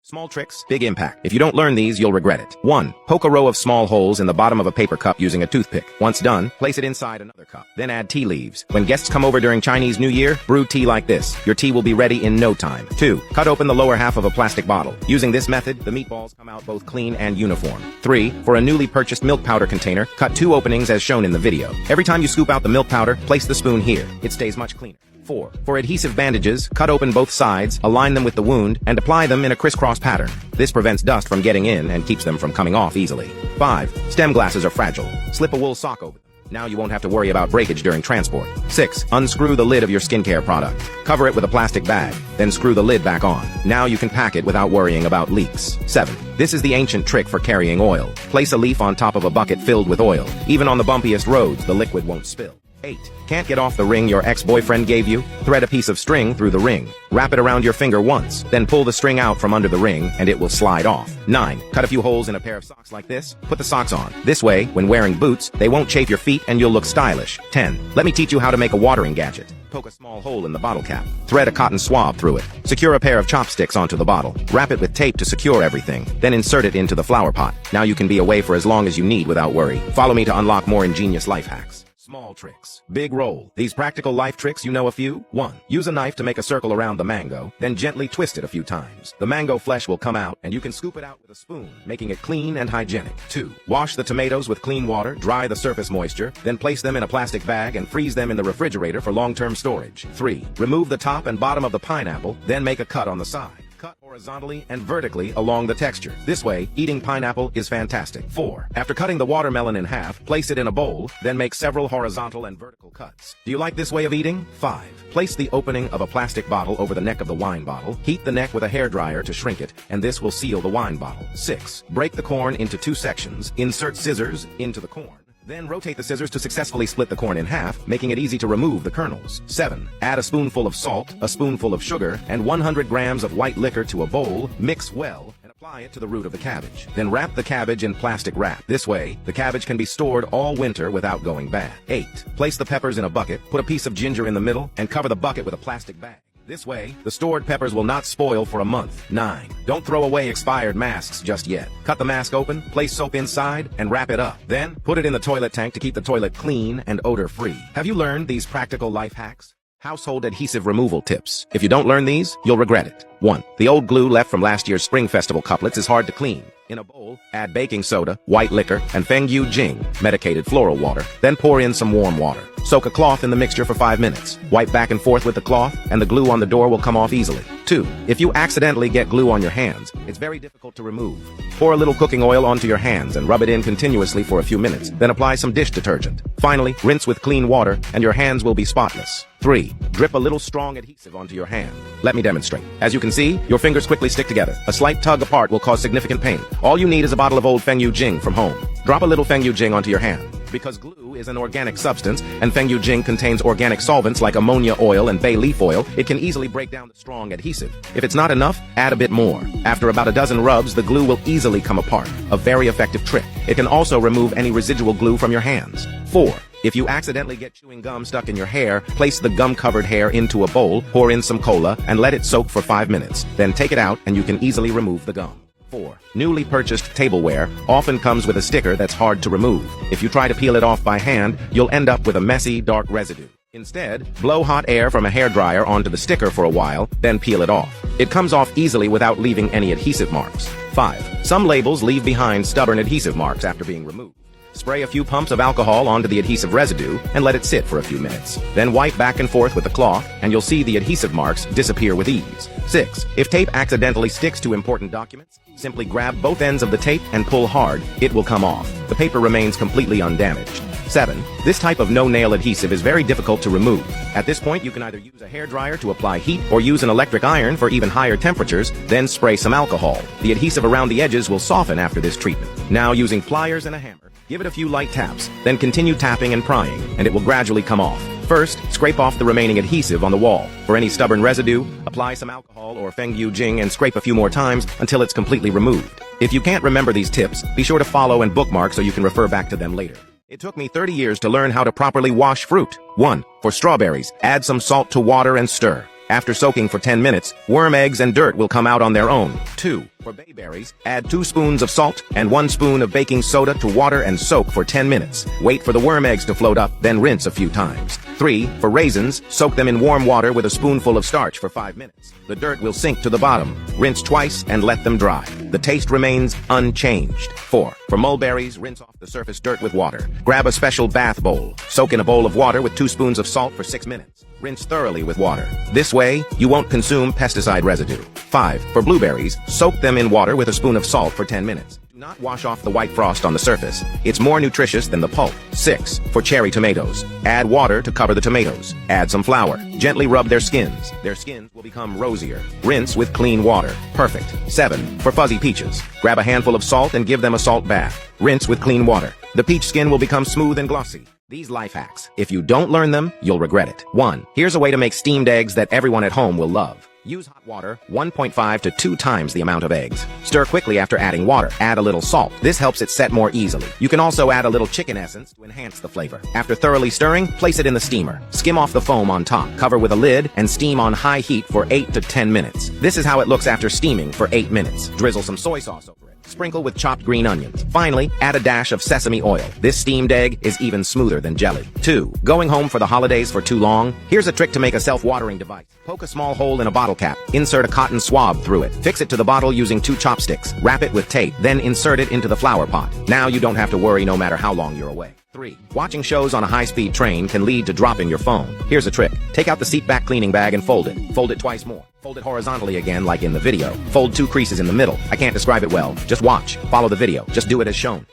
Small tricks, big impact. If you don't learn these, you'll regret it. 1. Poke a row of small holes in the bottom of a paper cup using a toothpick. Once done, place it inside another cup. Then add tea leaves. When guests come over during Chinese New Year, brew tea like this. Your tea will be ready in no time. 2. Cut open the lower half of a plastic bottle. Using this method, the meatballs come out both clean and uniform. 3. For a newly purchased milk powder container, cut 2 openings as shown in the video. Every time you scoop out the milk powder, place the spoon here. It stays much cleaner. 4. For adhesive bandages, cut open both sides, align them with the wound, and apply them in a crisscross pattern. This prevents dust from getting in and keeps them from coming off easily. 5. Stem glasses are fragile. Slip a wool sock over them. Now you won't have to worry about breakage during transport. 6. Unscrew the lid of your skincare product. Cover it with a plastic bag, then screw the lid back on. Now you can pack it without worrying about leaks. 7. This is the ancient trick for carrying oil. Place a leaf on top of a bucket filled with oil. Even on the bumpiest roads, the liquid won't spill. 8. Can't get off the ring your ex-boyfriend gave you? Thread a piece of string through the ring. Wrap it around your finger once, then pull the string out from under the ring and it will slide off. 9. Cut a few holes in a pair of socks like this. Put the socks on. This way, when wearing boots, they won't chafe your feet and you'll look stylish. 10. Let me teach you how to make a watering gadget. Poke a small hole in the bottle cap. Thread a cotton swab through it. Secure a pair of chopsticks onto the bottle. Wrap it with tape to secure everything. Then insert it into the flower pot. Now you can be away for as long as you need without worry. Follow me to unlock more ingenious life hacks. Small tricks. Big roll. These practical life tricks, you know a few? 1. Use a knife to make a circle around the mango, then gently twist it a few times. The mango flesh will come out, and you can scoop it out with a spoon, making it clean and hygienic. 2. Wash the tomatoes with clean water, dry the surface moisture, then place them in a plastic bag and freeze them in the refrigerator for long-term storage. 3. Remove the top and bottom of the pineapple, then make a cut on the side. Cut horizontally and vertically along the texture. This way, eating pineapple is fantastic. 4. After cutting the watermelon in half, place it in a bowl, then make several horizontal and vertical cuts. Do you like this way of eating? 5. Place the opening of a plastic bottle over the neck of the wine bottle. Heat the neck with a hairdryer to shrink it, and this will seal the wine bottle. 6. Break the corn into 2 sections. Insert scissors into the corn. Then rotate the scissors to successfully split the corn in half, making it easy to remove the kernels. 7. Add a spoonful of salt, a spoonful of sugar, and 100 grams of white liquor to a bowl. Mix well, and apply it to the root of the cabbage. Then wrap the cabbage in plastic wrap. This way, the cabbage can be stored all winter without going bad. 8. Place the peppers in a bucket, put a piece of ginger in the middle, and cover the bucket with a plastic bag. This way, the stored peppers will not spoil for a month. 9. Don't throw away expired masks just yet. Cut the mask open, place soap inside, and wrap it up. Then, put it in the toilet tank to keep the toilet clean and odor-free. Have you learned these practical life hacks? Household adhesive removal tips. If you don't learn these, you'll regret it. 1. The old glue left from last year's Spring Festival couplets is hard to clean. In a bowl, add baking soda, white liquor, and Fengyu Jing, medicated floral water. Then pour in some warm water. Soak a cloth in the mixture for 5 minutes. Wipe back and forth with the cloth, and the glue on the door will come off easily. 2. If you accidentally get glue on your hands, it's very difficult to remove. Pour a little cooking oil onto your hands and rub it in continuously for a few minutes. Then apply some dish detergent. Finally, rinse with clean water, and your hands will be spotless. 3. Drip a little strong adhesive onto your hand. Let me demonstrate. As you can see, your fingers quickly stick together. A slight tug apart will cause significant pain. All you need is a bottle of old Fengyu Jing from home. Drop a little Fengyu Jing onto your hand. Because glue is an organic substance, and Fengyu Jing contains organic solvents like ammonia oil and bay leaf oil, it can easily break down the strong adhesive. If it's not enough, add a bit more. After about a dozen rubs, the glue will easily come apart. A very effective trick. It can also remove any residual glue from your hands. 4. If you accidentally get chewing gum stuck in your hair, place the gum-covered hair into a bowl, pour in some cola, and let it soak for 5 minutes. Then take it out, and you can easily remove the gum. 4. Newly purchased tableware often comes with a sticker that's hard to remove. If you try to peel it off by hand, you'll end up with a messy, dark residue. Instead, blow hot air from a hairdryer onto the sticker for a while, then peel it off. It comes off easily without leaving any adhesive marks. 5. Some labels leave behind stubborn adhesive marks after being removed. Spray a few pumps of alcohol onto the adhesive residue and let it sit for a few minutes. Then wipe back and forth with the cloth, and you'll see the adhesive marks disappear with ease. 6. If tape accidentally sticks to important documents, simply grab both ends of the tape and pull hard. It will come off. The paper remains completely undamaged. 7. This type of no-nail adhesive is very difficult to remove. At this point, you can either use a hairdryer to apply heat or use an electric iron for even higher temperatures, then spray some alcohol. The adhesive around the edges will soften after this treatment. Now, using pliers and a hammer, give it a few light taps, then continue tapping and prying, and it will gradually come off. First, scrape off the remaining adhesive on the wall. For any stubborn residue, apply some alcohol or Fengyu Jing and scrape a few more times until it's completely removed. If you can't remember these tips, be sure to follow and bookmark so you can refer back to them later. It took me 30 years to learn how to properly wash fruit. 1. For strawberries, add some salt to water and stir. After soaking for 10 minutes, worm eggs and dirt will come out on their own. 2. For bayberries, add 2 spoons of salt and 1 spoon of baking soda to water and soak for 10 minutes. Wait for the worm eggs to float up, then rinse a few times. 3. For raisins, soak them in warm water with a spoonful of starch for 5 minutes. The dirt will sink to the bottom. Rinse twice and let them dry. The taste remains unchanged. 4. For mulberries, rinse off the surface dirt with water. Grab a special bath bowl. Soak in a bowl of water with 2 spoons of salt for 6 minutes. Rinse thoroughly with water. This way, you won't consume pesticide residue. 5. For blueberries, soak them in water with a spoon of salt for 10 minutes. Do not wash off the white frost on the surface. It's more nutritious than the pulp. 6. For cherry tomatoes, add water to cover the tomatoes. Add some flour. Gently rub their skins. Their skins will become rosier. Rinse with clean water. Perfect. 7. For fuzzy peaches, grab a handful of salt and give them a salt bath. Rinse with clean water. The peach skin will become smooth and glossy. These life hacks, if you don't learn them, you'll regret it. 1. Here's a way to make steamed eggs that everyone at home will love. Use hot water, 1.5 to 2 times the amount of eggs. Stir quickly after adding water. Add a little salt. This helps it set more easily. You can also add a little chicken essence to enhance the flavor. After thoroughly stirring, place it in the steamer. Skim off the foam on top. Cover with a lid and steam on high heat for 8 to 10 minutes. This is how it looks after steaming for 8 minutes. Drizzle some soy sauce over it. Sprinkle with chopped green onions. Finally, add a dash of sesame oil. This steamed egg is even smoother than jelly. 2. Going home for the holidays for too long? Here's a trick to make a self-watering device. Poke a small hole in a bottle cap. Insert a cotton swab through it. Fix it to the bottle using 2 chopsticks. Wrap it with tape. Then insert it into the flower pot. Now you don't have to worry no matter how long you're away. 3. Watching shows on a high-speed train can lead to dropping your phone. Here's a trick. Take out the seat back cleaning bag and fold it. Fold it twice more. Fold it horizontally again like in the video. Fold 2 creases in the middle. I can't describe it well. Just watch. Follow the video. Just do it as shown.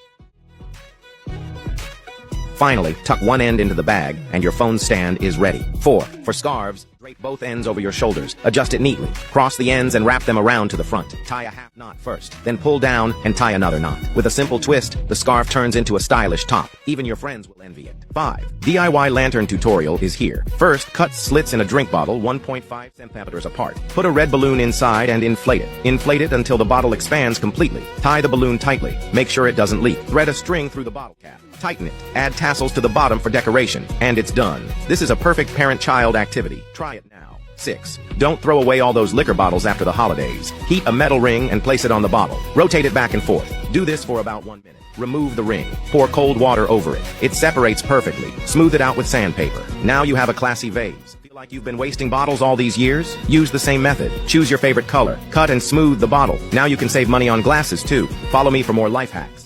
Finally, tuck one end into the bag and your phone stand is ready. 4. For scarves, drape both ends over your shoulders. Adjust it neatly. Cross the ends and wrap them around to the front. Tie a half knot first, then pull down and tie another knot. With a simple twist, the scarf turns into a stylish top. Even your friends will envy it. 5. DIY lantern tutorial is here. First, cut slits in a drink bottle 1.5 centimeters apart. Put a red balloon inside and inflate it. Inflate it until the bottle expands completely. Tie the balloon tightly. Make sure it doesn't leak. Thread a string through the bottle cap. Tighten it. Add tassels to the bottom for decoration. And it's done. This is a perfect parent-child activity. Try it now. 6. Don't throw away all those liquor bottles after the holidays. Heat a metal ring and place it on the bottle. Rotate it back and forth. Do this for about 1 minute. Remove the ring. Pour cold water over it. It separates perfectly. Smooth it out with sandpaper. Now you have a classy vase. Feel like you've been wasting bottles all these years? Use the same method. Choose your favorite color. Cut and smooth the bottle. Now you can save money on glasses too. Follow me for more life hacks.